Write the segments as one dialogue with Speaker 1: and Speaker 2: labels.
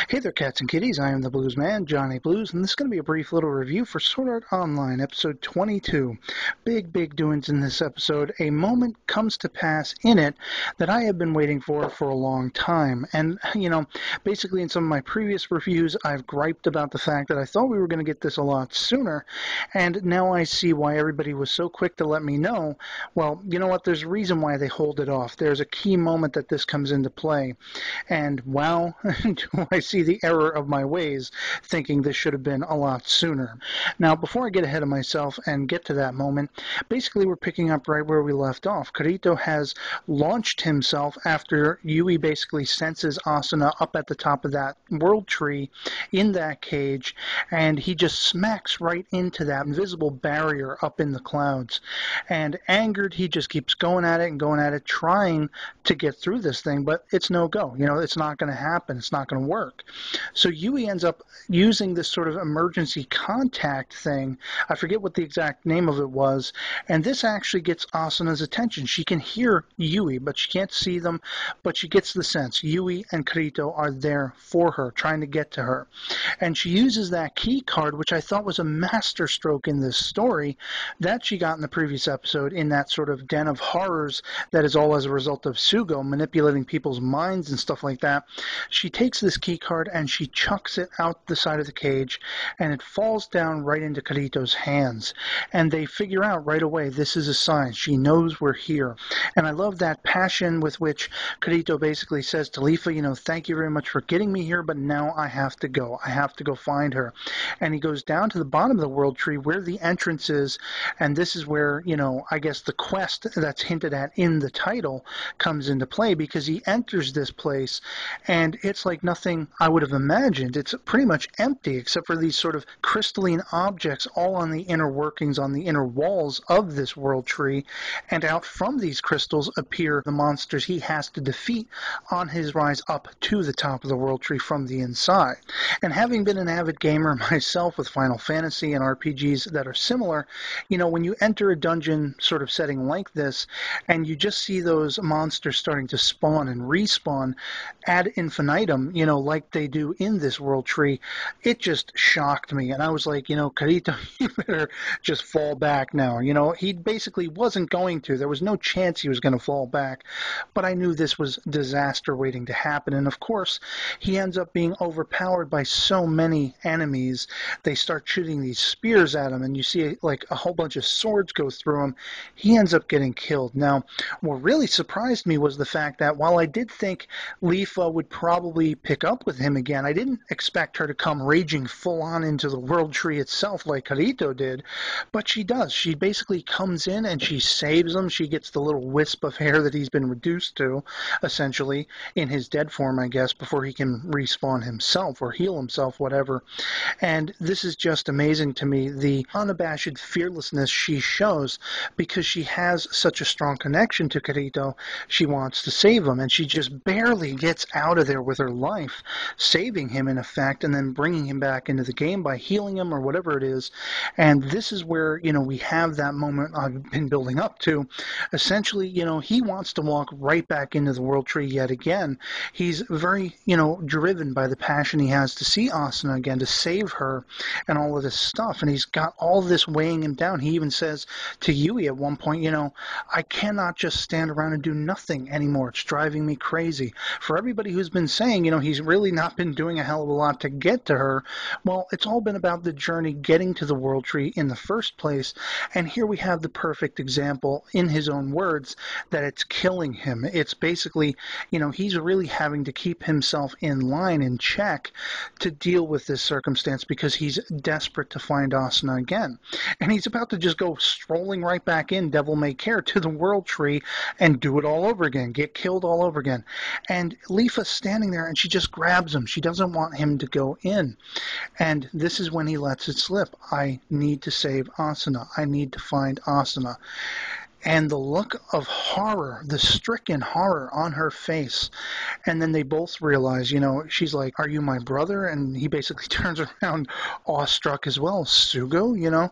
Speaker 1: Hey there, cats and kitties. I am the Blues Man, Johnny Blues, and this is going to be a brief little review for Sword Art Online, episode 22. Big doings in this episode. A moment comes to pass in it that I have been waiting for a long time. And, basically in some of my previous reviews, I've griped about the fact that I thought we were going to get this a lot sooner, and now I see why everybody was so quick to let me know. Well, you know what? There's a reason why they hold it off. There's a key moment that this comes into play. And wow, do I see the error of my ways, thinking this should have been a lot sooner. Now, before I get ahead of myself and get to that moment, basically we're picking up right where we left off. Kirito has launched himself after Yui basically senses Asuna up at the top of that world tree in that cage, and he just smacks right into that invisible barrier up in the clouds. And angered, he just keeps going at it, trying to get through this thing, but it's no go. It's not going to happen. It's not going to work. So Yui ends up using this sort of emergency contact thing. I forget what the exact name of it was, and this actually gets Asuna's attention. She can hear Yui, but she can't see them, but she gets the sense Yui and Kirito are there for her, trying to get to her. And she uses that key card, which I thought was a masterstroke in this story, that she got in the previous episode in that sort of den of horrors that is all as a result of Sugo manipulating people's minds and stuff like that. She takes this key card and she chucks it out the side of the cage, and it falls down right into Kirito's hands. And they figure out right away, this is a sign. She knows we're here. And I love that passion with which Kirito basically says to Leafa, thank you very much for getting me here, but now I have to go. I have to go find her. And he goes down to the bottom of the world tree where the entrance is, and this is where, I guess the quest that's hinted at in the title comes into play, because he enters this place and it's like nothing I would have imagined. It's pretty much empty except for these sort of crystalline objects all on the inner workings, on the inner walls of this world tree, and out from these crystals appear the monsters he has to defeat on his rise up to the top of the world tree from the inside. And having been an avid gamer myself with Final Fantasy and RPGs that are similar, when you enter a dungeon sort of setting like this and you just see those monsters starting to spawn and respawn ad infinitum, like they do in this world tree, it just shocked me. And I was like, Kirito, you better just fall back now. He basically wasn't going to. There was no chance he was going to fall back. But I knew this was disaster waiting to happen. And of course, he ends up being overpowered by so many enemies. They start shooting these spears at him, and you see like a whole bunch of swords go through him. He ends up getting killed. Now, what really surprised me was the fact that while I did think Leafa would probably pick up with him again, I didn't expect her to come raging full on into the world tree itself like Kirito did, but she does. She basically comes in and she saves him. She gets the little wisp of hair that he's been reduced to, essentially, in his dead form, I guess, before he can respawn himself or heal himself, whatever. And this is just amazing to me, the unabashed fearlessness she shows, because she has such a strong connection to Kirito. She wants to save him, and she just barely gets out of there with her life, saving him in effect, and then bringing him back into the game by healing him or whatever it is. And this is where, we have that moment I've been building up to. Essentially, he wants to walk right back into the world tree yet again. He's very, driven by the passion he has to see Asuna again, to save her and all of this stuff. And he's got all this weighing him down. He even says to Yui at one point, I cannot just stand around and do nothing anymore. It's driving me crazy. For everybody who's been saying, he's really not been doing a hell of a lot to get to her, well, it's all been about the journey getting to the world tree in the first place. And here we have the perfect example, in his own words, that it's killing him. It's basically, he's really having to keep himself in line, in check, to deal with this circumstance, because he's desperate to find Asuna again. And he's about to just go strolling right back in, devil may care, to the world tree and do it all over again, get killed all over again. And Leafa's standing there and she just grabs him. She doesn't want him to go in. And this is when he lets it slip. I need to save Asuna. I need to find Asuna. And the look of horror, the stricken horror on her face. And then they both realize, she's like, are you my brother? And he basically turns around awestruck as well, Sugo,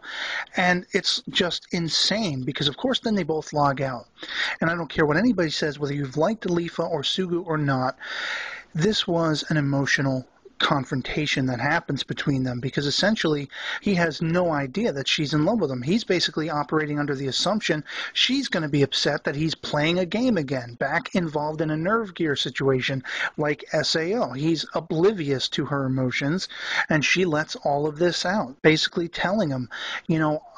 Speaker 1: And it's just insane, because of course then they both log out. And I don't care what anybody says, whether you've liked Leafa or Sugo or not, this was an emotional confrontation that happens between them, because essentially he has no idea that she's in love with him. He's basically operating under the assumption she's going to be upset that he's playing a game again, back involved in a nerve gear situation like SAO. He's oblivious to her emotions, and she lets all of this out, basically telling him,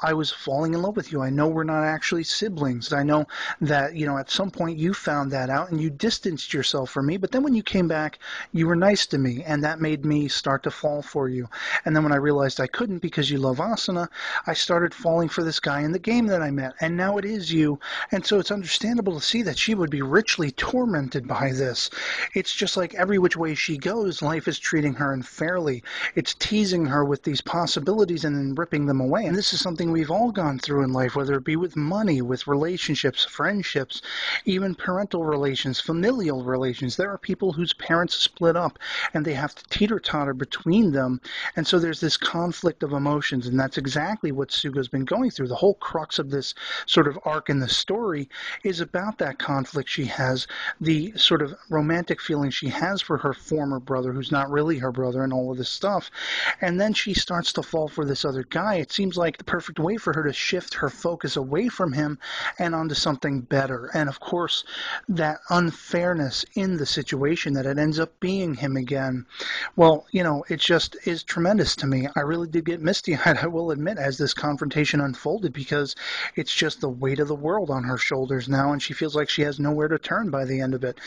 Speaker 1: I was falling in love with you. I know we're not actually siblings. I know that, at some point you found that out and you distanced yourself from me, but then when you came back, you were nice to me, and that made me start to fall for you. And then when I realized I couldn't because you love Asuna, I started falling for this guy in the game that I met, and now it is you. And so it's understandable to see that she would be richly tormented by this. It's just like every which way she goes, life is treating her unfairly. It's teasing her with these possibilities and then ripping them away. And this is something we've all gone through in life, whether it be with money, with relationships, friendships, even parental relations, familial relations. There are people whose parents split up and they have to teeter-totter between them. And so there's this conflict of emotions, and that's exactly what Suga's been going through. The whole crux of this sort of arc in the story is about that conflict she has, the sort of romantic feeling she has for her former brother, who's not really her brother, and all of this stuff. And then she starts to fall for this other guy. It seems like the perfect way for her to shift her focus away from him and onto something better. And of course, that unfairness in the situation, that it ends up being him again. Well, it just is tremendous to me. I really did get misty-eyed, I will admit, as this confrontation unfolded, because it's just the weight of the world on her shoulders now, and she feels like she has nowhere to turn by the end of it.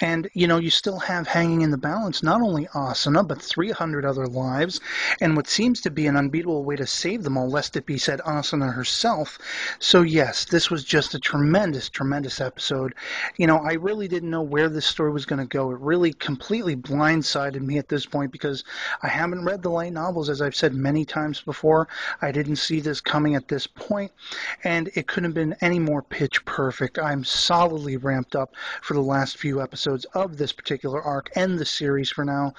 Speaker 1: And, you still have hanging in the balance not only Asuna, but 300 other lives, and what seems to be an unbeatable way to save them all, lest it be said Asuna herself. So yes, this was just a tremendous, tremendous episode. I really didn't know where this story was going to go. It really completely blindsided me at this point, because I haven't read the light novels, as I've said many times before. I didn't see this coming at this point, and it couldn't have been any more pitch perfect. I'm solidly ramped up for the last few episodes of this particular arc and the series for now,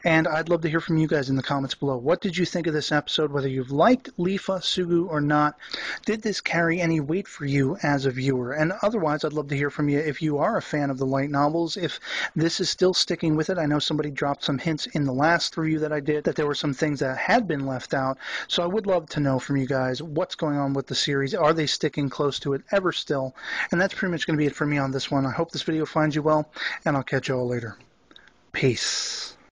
Speaker 1: and I'd love to hear from you guys in the comments below. What did you think of this episode, whether you've liked Lifa, Sugu, or not? Did this carry any weight for you as a viewer? And otherwise, I'd love to hear from you if you are a fan of the light novels, if this is still sticking with it. I know somebody dropped some hints in the last review that I did that there were some things that had been left out, so I would love to know from you guys what's going on with the series. Are they sticking close to it ever still? And that's pretty much going to be it for me on this one. I hope this video finds you well, and I'll catch you all later. Peace.